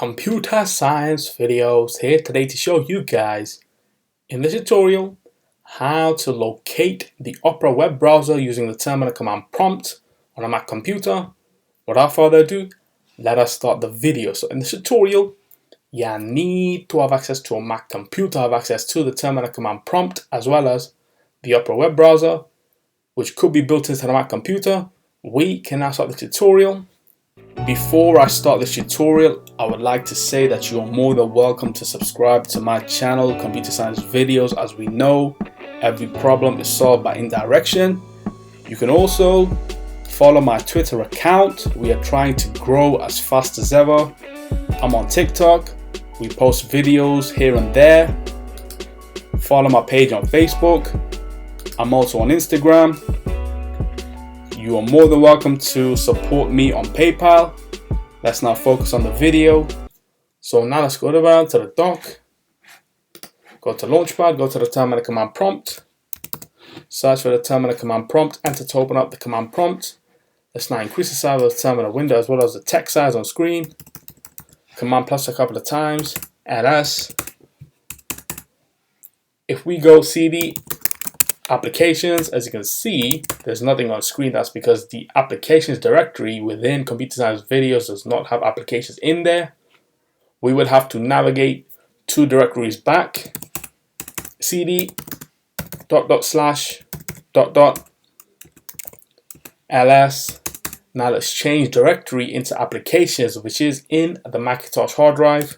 Computer Science Videos here today to show you guys in this tutorial how to locate the Opera web browser using the terminal command prompt on a Mac computer. Without further ado, let us start the video. So in this tutorial, you need to have access to a Mac computer, have access to the terminal command prompt as well as the Opera web browser, which could be built into the Mac computer. We can now start the tutorial. Before I start this tutorial, I would like to say that you are more than welcome to subscribe to my channel, Computer Science Videos. As we know, every problem is solved by indirection. You can also follow my Twitter account. We are trying to grow as fast as ever. I'm on TikTok. We post videos here and there. Follow my page on Facebook. I'm also on Instagram. You are more than welcome to support me on PayPal. Let's now focus on the video. So now let's go down to the dock. Go to Launchpad, go to the terminal command prompt. Search for the terminal command prompt, enter to open up the command prompt. Let's now increase the size of the terminal window as well as the text size on screen. Command plus a couple of times, ls. If we go cd applications, as you can see, there's nothing on screen. That's because the applications directory within Computer Science Videos does not have applications in there. We would have to navigate two directories back. cd // ls. Now let's change directory into applications, which is in the Macintosh hard drive.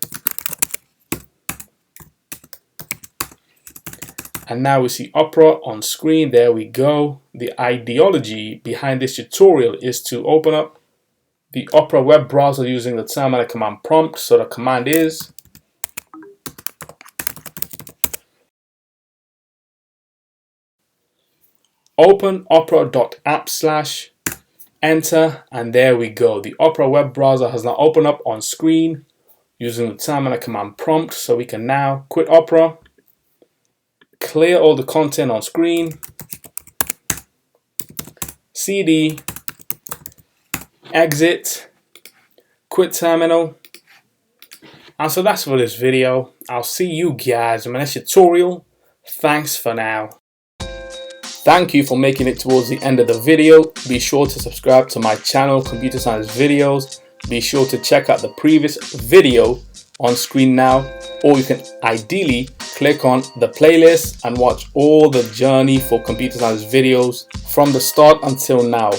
And now we see Opera on screen. There we go. The ideology behind this tutorial is to open up the Opera web browser using the terminal command prompt. So the command is open opera.app/, enter, and there we go. The Opera web browser has now opened up on screen using the terminal command prompt. So we can now quit Opera. Clear all the content on screen, cd, exit, quit terminal. And so that's for this video. I'll see you guys in my next tutorial. Thanks for now. Thank you for making it towards the end of the video. Be sure to subscribe to my channel, Computer Science Videos. Be sure to check out the previous video on screen now, or you can ideally click on the playlist and watch all the journey for Computer Science Videos from the start until now.